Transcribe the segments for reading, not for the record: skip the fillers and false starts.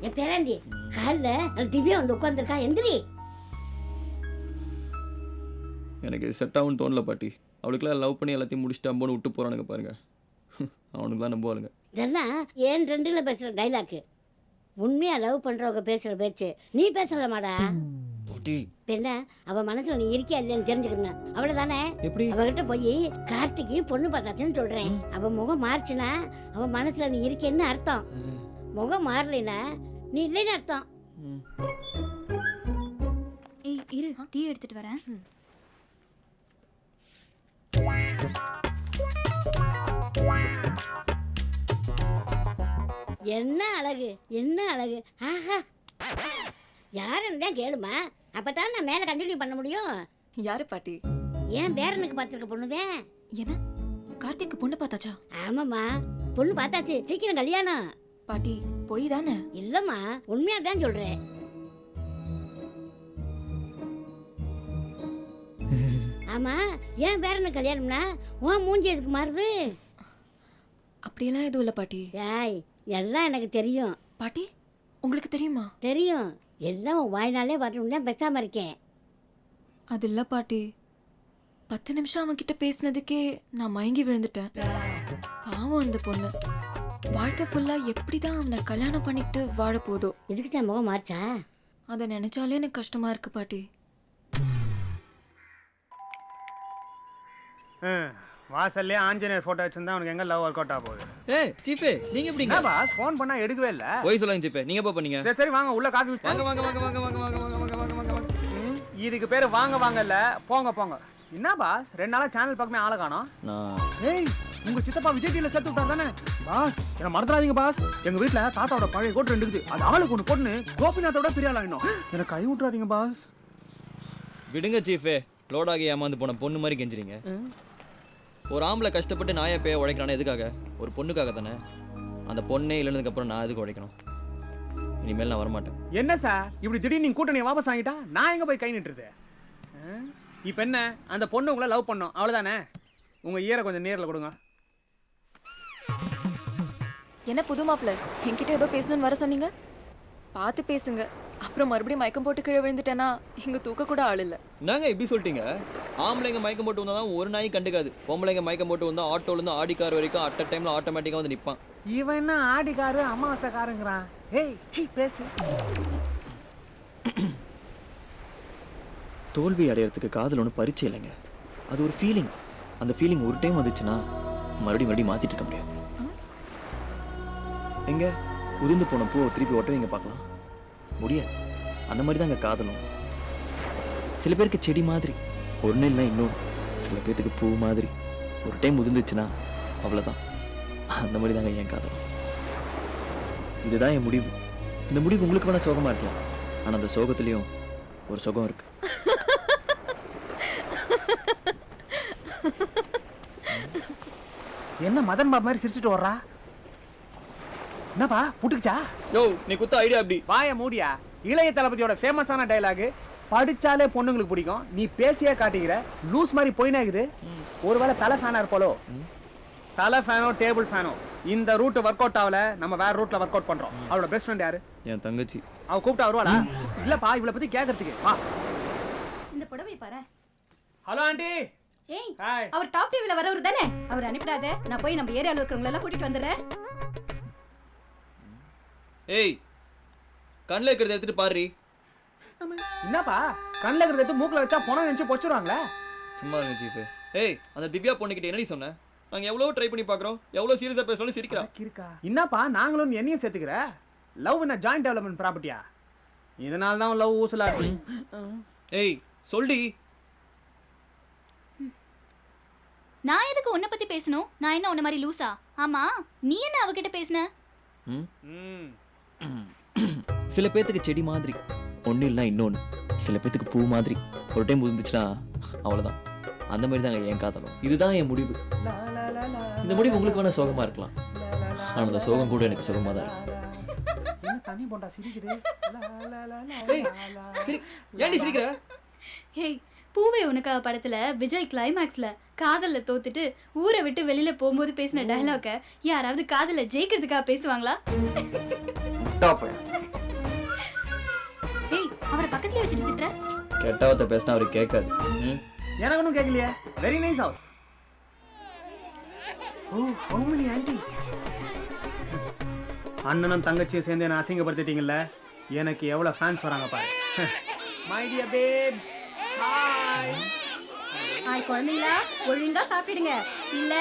என் பேராண்டி காலில் திவ்யா வந்து உட்காந்துருக்கா, எந்திரி. எனக்கு செட் ஆகும்னு தோணல பாட்டி. அவளுக்குலாம் லவ் பண்ணி எல்லாத்தையும் முடிச்சுட்டு அம்போன்னு விட்டு போகிறானுங்க பாருங்க. அவனுக்குலாம் நம்புவாளுங்க. இதெல்லாம் ஏன் ரெண்டுல பேசுகிற டைலாக்கு. உண்மையாக லவ் பண்ணுறவங்க பேசுகிற பேச்சு நீ பேசலாமாடா? என்ன அவ மனசுல நீ இருக்கியா இல்லையான்னு தெரிஞ்சுக்கணும், அவ்வளவுதானே. எப்படி? அவகிட்ட போய் கார்த்திக்கு பொண்ணு பார்த்தாச்சுன்னு சொல்றேன். அவ முகம் மாறுச்சுன்னா அவ மனசுல நீ இருக்கேன்னு அர்த்தம். முகம் மாறலைன்னா நீ இல்லைன்னு அர்த்தம். ஏய் இரு, டீ எடுத்துட்டு வரேன். என்ன அழகு, என்ன அழகு. ஆஹா, யாருன்னு தான் கேளுமா, அப்பதான் நான் மேல கண்டினியூ பண்ண முடியும். யாரு பாட்டி? ஏன் பேரனுக்கு பார்த்துருக்க பொண்ணுதான். என்ன கார்த்திக்கு பொண்ணு பார்த்தாச்சா? ஆமாம்மா, பொண்ணு பார்த்தாச்சு, சீக்கிரம் கல்யாணம். பாட்டி போய் தானே? இல்லம்மா, உண்மையா தான் சொல்றேன். ஆமா, ஏன் பேரனுக்கு கல்யாணம்னா உன் மூஞ்சி எதுக்கு மாறுது? அப்படியெல்லாம் எதுவும் இல்லை பாட்டி. ஏய், எல்லாம் எனக்கு தெரியும். பாட்டி உங்களுக்கு தெரியுமா? தெரியும், எல்லாம் உன் வாய்னாலே வரணும் தான் பேசாம இருக்கேன். அது இல்லை பாட்டி, 10 நிமிஷம் அவன்கிட்ட பேசினதுக்கே நான் மயங்கி விழுந்துட்டேன். பாவம் அந்த பொண்ணு வாழ்க்கை ஃபுல்லா எப்படிதான் அவனை கல்யாணம் பண்ணிக்கிட்டு வாழ போதோ. இதுக்கு தான் முகம் மாறிச்சா? அதை நினைச்சாலே எனக்கு கஷ்டமா இருக்கு பாட்டி. வாசல்லே ஆஞ்சநேயர் போட்டோ வச்சிருந்தா உனக்கு எங்க லவ் ஒர்க் அவுட் ஆக போகுது? ஏய் சீஃபே, நீங்க எப்படிங்க? என்ன பாஸ் ஃபோன் பண்ணா எடுக்கவே இல்ல? போய் சொல்லுங்க சீஃபே, நீங்க எப்போ பண்ணீங்க? சரி சரி வாங்க உள்ள காஃபி வாங்க வாங்க வாங்க வாங்க வாங்க வாங்க வாங்க வாங்க வாங்க வாங்க வாங்க. இதுக்கு பேரு வாங்க வாங்க இல்ல, போங்க போங்க. என்ன பாஸ் 2 நாளா சேனல் பக்கமே ஆள காணோம்? நான் ஏய் உங்க சித்தப்பா விஜய் டிவில சேர்த்து விட்டார் தானே? பாஸ் என்ன மறந்துடாதீங்க பாஸ், எங்க வீட்ல தாத்தாவோட பழைய கோட் 2 இருக்குது, அது ஆளுக்கு ஒன்று பொண்ணு கோபிநாத்தோட பெரிய ஆள் ஆயிடும். எனக்கு கை விட்டுறாதீங்க பாஸ். விடுங்க சீஃபே, லோடாகி ஏமாந்து போன பொண்ணு மாதிரி கெஞ்சுறீங்க. ஒரு ஆம்பளை கஷ்டப்பட்டு நாயை பேய உழைக்கிறானே எதுக்காக? ஒரு பொண்ணுக்காக தானே. அந்த பொண்ணே இல்லைனதுக்கப்புறம் நான் எதுக்கு உழைக்கணும்? இனிமேல் நான் வரமாட்டேன். என்ன சார் இப்படி திடீர்னு நீங்க கூட்டணியை வாபஸ் வாங்கிட்டா நான் எங்க போய் கை நிட்டுறது? இப்போ என்ன, அந்த பொண்ணு உங்களை லவ் பண்ணோம் அவ்வளோதானே? உங்க ஈரை கொஞ்சம் நேரில் கொடுங்க. என்ன புது மாப்பிள்ள, என்கிட்ட ஏதோ பேசணும்னு வர சொன்னீங்க? பார்த்து பேசுங்க, அப்புறம் மறுபடியும் மயக்கம் போட்டு கீழே விழுந்துட்டேன்னா இங்க தூக்க கூட ஆள் இல்லை. நாங்க எப்படி சொல்லிட்டீங்க? ஆம்பளைங்க மயக்கம் போட்டு வந்தா தான் ஒரு நாய் கண்டுக்காது. பொம்பளைங்க மயக்கம் போட்டு வந்தா ஆட்டோலேருந்து ஆடி கார் வரைக்கும் அட் அ டைம்ல ஆட்டோமேட்டிக்காக வந்து நிற்பான். இவன் என்ன ஆடிக்காரு அமாவாசைக்காருங்கிறான்? ஏய் சீ பேசு. தோல்வி அடையிறதுக்கு காதல் ஒன்றும் பரிச்சை இல்லைங்க, அது ஒரு ஃபீலிங். அந்த ஃபீலிங் ஒரு டைம் வந்துச்சுன்னா மறுபடியும் மாற்றிட்டு இருக்க முடியாது. எங்க உதிர்ந்து போன பூ திருப்பி ஒட்டவைங்க பார்க்கலாம் முடியாது. அந்த மாதிரி தாங்க காதலும். சில பேருக்கு செடி மாதிரி ஒன்றும் இல்லை இன்னொன்று, சில பேர்த்துக்கு பூ மாதிரி ஒரு டைம் உதிர்ந்துச்சுன்னா அவ்வளோதான். அந்த மாதிரி தாங்க என் காதலும். இதுதான் என் முடிவு. இந்த முடிவு உங்களுக்கு வேணால் சோகமாக இருக்கலாம், ஆனால் அந்த சோகத்துலேயும் ஒரு சுகம் இருக்கு. என்ன மதன் பாபு மாதிரி சிரிச்சுட்டு வர்றா? என்னப்பா புட்டுக்குச்சா? யோ நீ குத்த ஐடியா அப்படி வாய மூடியா. இளைய தளபதியோட ஃபேமஸான டைலாக், படிச்சாலே பொண்ணுங்களுக்கு பிடிக்கும், நீ பேசியே காட்டிக்கிற லூஸ் மாதிரி போயினாகுது. ஒருவேளை தலை ஃபேனா இருப்பாளோ? தலை ஃபேனோ டேபிள் ஃபேனோ இந்த ரூட் ஒர்க் அவுட் ஆகல, நம்ம வேற ரூட்ல ஒர்க் அவுட் பண்றோம். அவளோட பெஸ்ட் ஃப்ரெண்ட் யாரு? என் தங்கச்சி. அவ கூப்பிட்டா வருவாளா? இல்லப்பா இவளை பத்தி கேட்கறதுக்கு வா. இந்த புடவை பாரு. Hello aunty. ஏய் ஹாய். அவர் டாப் டிவில வரவர் தானே? அவர் அனுப்பிடாத, நான் போய் நம்ம ஏரியால இருக்கிறவங்க எல்லாம் கூட்டிட்டு வந்துடுறேன். ஏய் கண்ணில் இருக்கிறத எடுத்துட்டு பாரு. என்னப்பா கண்ணில் இருக்கிறத எடுத்து மூக்கில் வச்சா பணம் நினைச்சு பொச்சிருவாங்களே. சும்மா இருங்க சீஃபு. ஏய் அந்த திவ்யா பொண்ணுக்கிட்ட என்னடி சொன்னேன்? நாங்கள் எவ்வளோ ட்ரை பண்ணி பார்க்குறோம், எவ்வளோ சீரியஸாக பேசணும் சிரிக்கிறா. என்னப்பா நாங்களும் என்னையும் சேர்த்துக்கிற? லவ் என்ன ஜாயிண்ட் டெவலப்மெண்ட் ப்ராப்பர்ட்டியா? இதனால தான் லவ் ஊசலா இருக்கு. ஏய் சொல்டி. நான் எதுக்கு உன்னை பத்தி பேசணும்? நான் என்ன உன்ன மாதிரி லூசா? ஆமா நீ என்ன அவகிட்ட பேசின? சில பேர்த்துக்கு செடி மாதிரி ஒன்றும் இல்லைனா இன்னொன்று, சில பேர்த்துக்கு பூ மாதிரி ஒரு டைம் உதிர்ந்துச்சுன்னா அவ்வளோதான். அந்த மாதிரி தாங்க என் காதலும். இதுதான் என் முடிவு. இந்த முடிவு உங்களுக்கு வேணா சோகமாக இருக்கலாம், ஆனால் அந்த சோகம் கூட எனக்கு சுகமாக தான் இருக்கு. தண்ணி போண்டா சிரிக்குது. ஏண்டி சிரிக்கிற? ஹேய் பூவே உனக்காக படத்துல விஜய் கிளைமேக்ஸ்ல காதல்ல தோத்துட்டு ஊரை விட்டு வெளியில போகும்போது பேசின டயலாக யாராவது காதல்ல ஜெயிக்கிறதுக்காக பேசுவாங்களா? ஏய், அவரை பக்கத்துல வச்சுட்டு திட்டுற. கெட்டவத்தை பேசினா அவருக்கு கேட்காது. எனக்கு ஒன்றும் கேட்கலையே. Very nice house. Oh, how many aunties? அண்ணனும் தங்கச்சியும் சேர்ந்து என்ன அசிங்கப்படுத்திட்டீங்கல்ல, எனக்கு எவ்வளோ ஃபேன்ஸ் வராங்க பாரு. My dear babes, hi. Hi குழந்தைங்களா, ஒழுங்கா சாப்பிடுங்க, இல்ல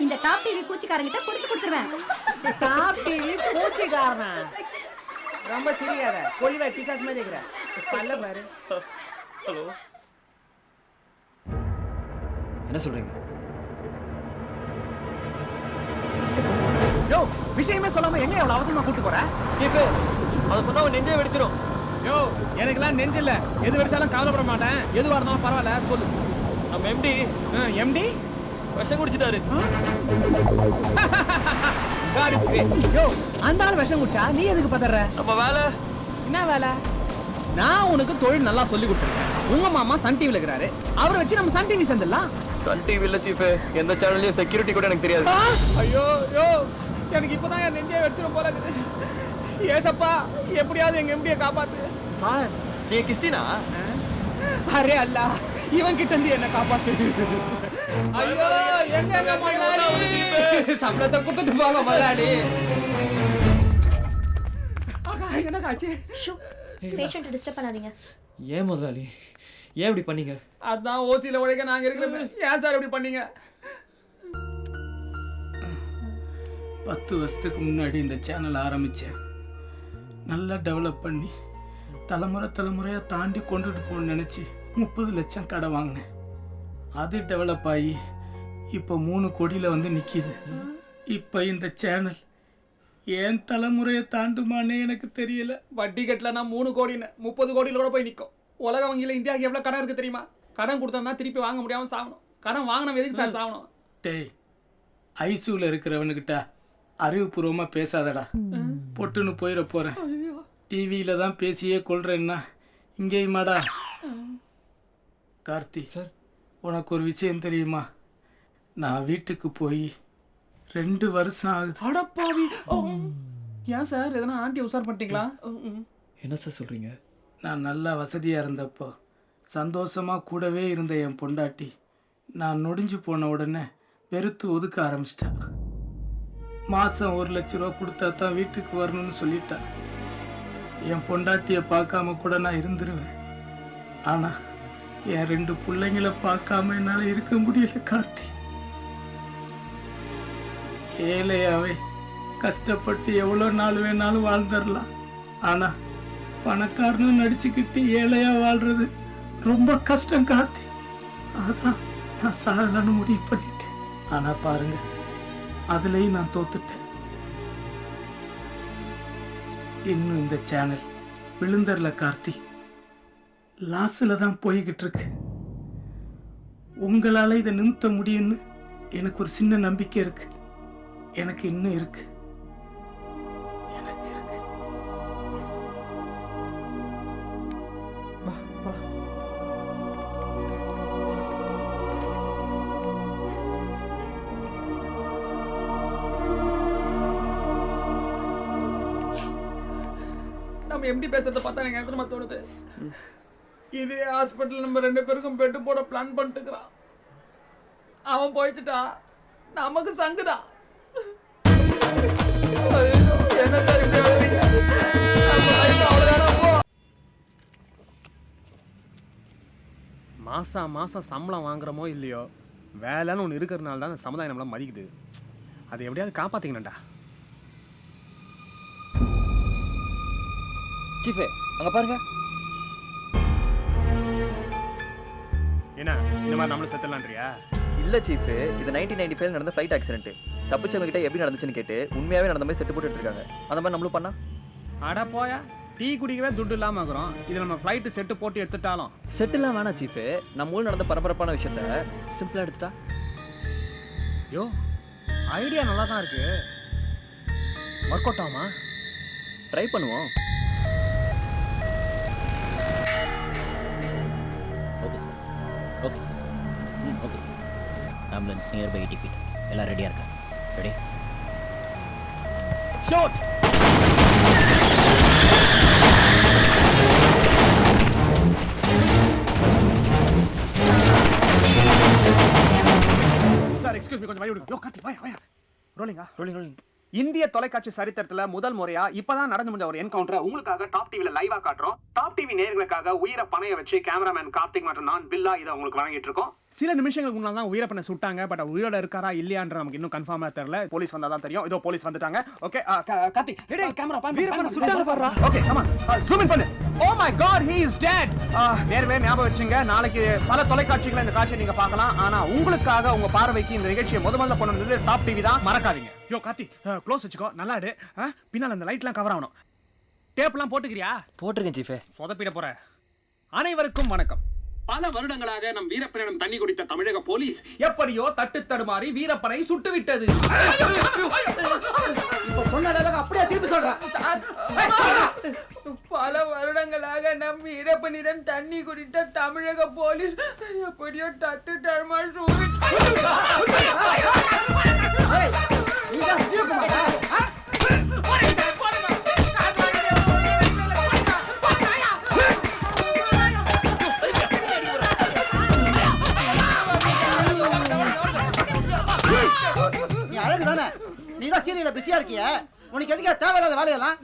இந்த டாப் டிவி பூச்சிக்காரங்கிட்ட குடிச்சு கொடுத்துருவேன். டாப் டிவி பூச்சிக்காரன் ரொம்ப சிரிக்காத, கொல்லிவா பிசாஸ் மாதிரி இருக்கிற பல்ல பாரு. ஹலோ, என்ன சொல்றீங்க? யோ, விஷயமே சொல்லாம எங்க எவ்வளவு அவசரமா கூட்டு போற? சீஃப், அத சொன்னா அவன் நெஞ்சே வெடிச்சிரும். யோ, எனக்குலாம் நெஞ்சு இல்ல, எது வெடிச்சாலும் கவலைப்பட மாட்டேன். எதுவா இருந்தாலும் பரவாயில்ல, சொல்லு. நம்ம எம்டி எம்டி விஷம் குடிச்சிட்டாரு. யோ, அந்த ஆள் விஷம் குடிச்சா நீ எதுக்கு பதற? நம்ம வேலை என்ன வேலை? நான் உனக்கு தொழில் நல்லா சொல்லி கொடுத்துருக்கேன். உங்க மாமா சன் டிவில இருக்கிறாரு, அவரை வச்சு நம்ம சன் டிவி சேர்ந்துடலாம். சன் டிவி இல்ல சீஃப், எந்த சேனல்லயும் செக்யூரிட்டி கூட எனக்கு தெரியாது. ஐயோ யோ, எனக்கு இப்பதான் என் நெஞ்சே வெடிச்சிரும் போல இருக்குது. ஏசப்பா, எப்படியாவது எங்க எம்டியை காப்பாத்து. சார், நீங்க கிறிஸ்டினா? அரே அல்லா, இவன் கிட்ட இருந்து என்ன காப்பாத்து. ஐயோ, எங்க முதலாளி, சம்பளத்தை கொடுத்துட்டு போங்க முதலாளி. என்ன காட்சி? பேஷண்ட் டிஸ்டர்ப் பண்ணாதீங்க. ஏன் முதலாளி, ஏன் இப்படி பண்ணீங்க? அதான் ஓசியில உழைக்க நாங்க இருக்கிறோம். ஏன் சார் இப்படி பண்ணீங்க? 10 வருஷத்துக்கு முன்னாடி இந்த சேனல் ஆரம்பித்தேன். நல்லா டெவலப் பண்ணி தலைமுறையாக தாண்டி கொண்டுட்டு போகணும்னு நினச்சி 30 லட்சம் கடை வாங்கினேன். அது டெவலப் ஆகி இப்போ 3 கோடியில் வந்து நிற்கிது. இப்போ இந்த சேனல் ஏன் தலைமுறையை தாண்டுமானே எனக்கு தெரியல. வட்டி கட்டலன்னா 3 கோடின்னு 30 கோடியில் கூட போய் நிற்கும். உலக வங்கியில் இந்தியாவுக்கு எவ்வளோ கடன் இருக்குது தெரியுமா? கடன் கொடுத்தோம்னா திருப்பி வாங்க முடியாமல் சாகணும். கடன் வாங்கின எதுக்கு சார் சாகணும்? டேய், ஐசூவில் இருக்கிறவனுக்கிட்ட அறிவுபூர்வமாக பேசாதடா, பொட்டுன்னு போயிட போகிறேன். டிவியில் தான் பேசியே கொள்றேன்னா இங்கேயுமாடா? கார்த்தி சார், உனக்கு ஒரு விஷயம் தெரியுமா? நான் வீட்டுக்கு போய் 2 வருஷம் ஆகுது. அடப்பாவி! ஏன் சார், எதனா ஆண்டி உசார் பண்ணிட்டீங்களா? என்ன சார் சொல்றீங்க? நான் நல்லா வசதியாக இருந்தப்போ சந்தோஷமாக கூடவே இருந்த என் பொண்டாட்டி நான் நொடிஞ்சு போன உடனே வெறுத்து ஒதுக்க ஆரம்பிச்சிட்டா. மாதம் 1 லட்ச ரூபா கொடுத்தா தான் வீட்டுக்கு வரணும்னு சொல்லிட்டா. என் பொண்டாட்டியை பார்க்காம கூட நான் இருந்துருவேன். ஆனால் என் 2 பிள்ளைங்களை பார்க்காம என்னால் இருக்க முடியல கார்த்தி. ஏழையாவே கஷ்டப்பட்டு எவ்வளோ நாள் வேணாலும் வாழ்ந்துடலாம். ஆனால் பணக்காரனும் நடிச்சுக்கிட்டு ஏழையாக வாழ்றது ரொம்ப கஷ்டம் கார்த்தி. அதான் நான் சாகலான்னு முடிவு பண்ணிட்டேன். ஆனால் பாருங்க, அதுலேயும் நான் தோத்துட்டேன். இன்னும் இந்த சேனல் விழுந்தரல கார்த்தி, லாஸில் தான் போய்கிட்டு இருக்கு. உங்களால் இதை நிறுத்த முடியும்னு எனக்கு ஒரு சின்ன நம்பிக்கை இருக்கு. எனக்கு இன்னும் இருக்கு. நம்ம எப்படி பேசுறத பார்த்தா எனக்கு எத்தனை தோணுது. இதே ஹாஸ்பிட்டல் நம்ம 2 பேருக்கும் பெட்டு போட பிளான் பண்ணிட்டுக்கிறான். அவன் போயிட்டுட்டா நமக்கு சங்குதான். என்ன சார் இப்படி எழுதுறீங்க? மாசம் சம்பளம் வாங்குறோமோ இல்லையோ, வேலைன்னு ஒன்று இருக்கிறதுனால தான் அந்த சமுதாயம் நம்மள மதிக்குது. அதை எப்படியாவது காப்பாத்திக்கணும்டா. சீஃபே, அங்க பாருங்க. என்ன இந்த மாதிரி நம்மளும் செத்துலான்றியா? இல்ல சீஃப், இது 1995 நடந்த ஃப்ளைட் ஆக்சிடென்ட். தப்பிச்சவங்க கிட்ட எப்படி நடந்துச்சுன்னு கேட்டு உண்மையாவே நடந்த மாதிரி செட்டு போட்டு எடுத்துருக்காங்க. அந்த மாதிரி நம்மளும் பண்ணா? அட போயா, டீ குடிக்கவே துட்டு இல்லாம இருக்கிறோம். இது நம்ம ஃப்ளைட்டு செட்டு போட்டு எடுத்துட்டாலும் செட்டுலாம் வேணாம் சீஃப். நம்ம ஊர் நடந்த பரபரப்பான விஷயத்த சிம்பிளா எடுத்துட்டா. யோ, ஐடியா நல்லா தான் இருக்கு. ஒர்க் அவுட் ஆகுமா? ட்ரை பண்ணுவோம். Okay sir. Ambulance near by 80 feet. எல்லாம் ரெடியாக இருக்கா? Ready? Shoot. Sir excuse me, கொஞ்சம் வழி விடுங்க. யோ கார்த்தி வாயா. ரோலிங்கா? ரோலிங். இந்திய தொலைக்காட்சி சரித்திரத்துல முதல் முறையா இப்பதான் நடந்து முடிஞ்ச ஒரு என்கவுண்டர் உங்களுக்காக டாப் டிவில லைவா காட்டுறோம். டாப் டிவி நேயர்களுக்காக உயிரை பணைய வச்சு கேமராமேன் கார்த்திக் மற்றும் நான் பில்லா இதை உங்களுக்கு வழங்கிட்டு இருக்கோம். சில நிமிஷங்களுக்கு முன்னாடி தான் உயிரப்பனை சுட்டாங்க. பட் உயிரோட இருக்காரா இல்லையான்ற நமக்கு இன்னும் கன்ஃபார்மா தெரியல. போலீஸ் வந்தா தான் தெரியும். இதோ போலீஸ் வந்துட்டாங்க. ஓகே கார்த்தி கேமரா வீரப்பனை சுட்டாங்க பாருடா. Okay come on zoom in பண்ணு. Oh my God he is dead. வேறவே ஞாபகம் வச்சுங்க. நாளைக்கு பல தொலைக்காட்சிகளை இந்த காட்சியை நீங்க பார்க்கலாம். ஆனா உங்களுக்காக உங்க பார்வைக்கு இந்த நிகழ்ச்சியை முதல்ல கொண்டு வந்தது டாப் டிவி தான். மறக்காதீங்க. யோ கார்த்தி க்ளோஸ் வச்சுக்கோ. நல்லா இரு. பின்னால அந்த லைட்லாம் கவர் ஆகணும். டேப்லாம் போட்டுக்கிறியா? போட்டிருக்கேன் சீஃபே. சொதப்பிட போற. அனைவருக்கும் வணக்கம். பல வருடங்களாக நம் வீரப்பனிடம் தண்ணி குடித்த தமிழக போலீஸ் எப்படியோ தட்டு தடுமாறி வீரப்பனை சுட்டுவிட்டது. இப்ப சொன்ன டயலாக் அப்படியே திருப்பி சொல்றேன். பல வருடங்களாக நம் வீரப்பனிடம் தண்ணி குடித்த தமிழக போலீஸ் எப்படியோ தட்டு தடுமாறி நீ அழகு தானே, நீ தான் சீரியல்ல பிஸியா இருக்கிய. உனக்கு எதுக்கு தேவையில்லாத வேலையெல்லாம்?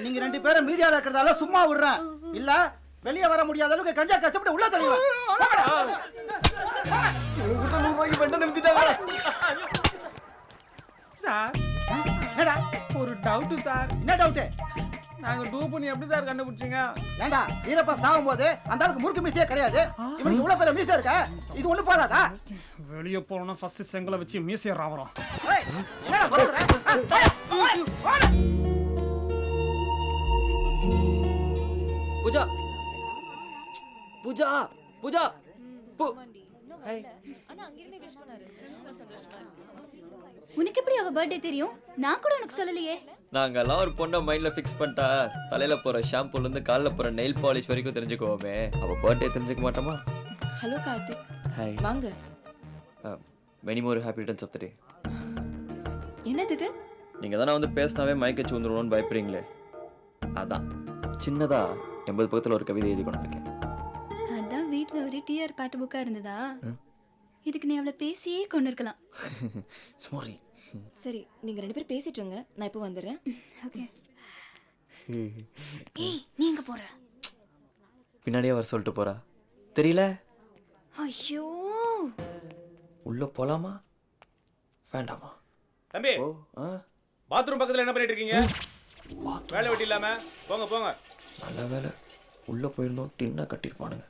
நீங்க 2 பேரும் மீடியால இருக்கிறதால சும்மா விடுறேன். இல்ல வெளியே வர முடியாத அளவுக்கு கஞ்சா கஷ்டப்பட்டு உள்ள தள்ளிடுவேன். சார் என்னடா ஒரு டவுட் சார். என்ன டவுட்? நாங்க டூப் பண்ணி எப்படி சார் கண்டுபிடிச்சீங்க? ஏண்டா வீரப்பா சாகும் போது அந்த அளவுக்கு முறுக்கு மீசையே கிடையாது. இவனுக்கு இவ்வளவு பெரிய மீசை இருக்க, இது ஒண்ணு போதாதா? வெளியே போறோம்னா ஃபர்ஸ்ட் செங்கலை வச்சு மீசையை ராவறோம். என்னடா போடுற? பூஜா பூஜா பூஜா உனக்கு எப்படி அவ பர்த்டே தெரியும்? நான் கூட உனக்கு சொல்லலையே. நாங்கெல்லாம் ஒரு பொண்ணை மைண்ட்ல ஃபிக்ஸ் பண்ணிட்டா தலையில போற ஷாம்பூல இருந்து காலில் போற நெயில் பாலிஷ் வரைக்கும் தெரிஞ்சுக்கோமே. அவ பர்த்டே தெரிஞ்சுக்க மாட்டோமா? Hello Karthik, hi. வாங்க. Many more happy returns of the day. என்னது இது? நீங்க தானே வந்து பேசினாவே மயக்கச்சு வந்துருவோம்னு பயப்படுறீங்களே, அதான் சின்னதா 80 பக்கத்துல ஒரு கவிதை எழுதி கொண்டு இருக்கேன். அதான் வீட்ல ஒரு டிஆர் பாட்டு புக்கா இருந்ததா? இதுக்கு நீ அவளை பேசியே கொண்டு இருக்கலாம். சாரி. சரி, நீங்க 2 பேரும் பேசிட்டு இருங்க, நான் இப்போ வந்துடுறேன். ஓகே. ஏய், நீ எங்க போற? பின்னாடியே வர சொல்லிட்டு போறா. தெரியல. ஐயோ, உள்ள போலாமா வேண்டாமா? தம்பி, ஓ பாத்ரூம் பக்கத்துல என்ன பண்ணிட்டு இருக்கீங்க? வேலை வெட்டி இல்லாம போங்க போங்க. நல்ல வேலை உள்ள போயிருந்தோம், டின்னா கட்டிருப்பானுங்க.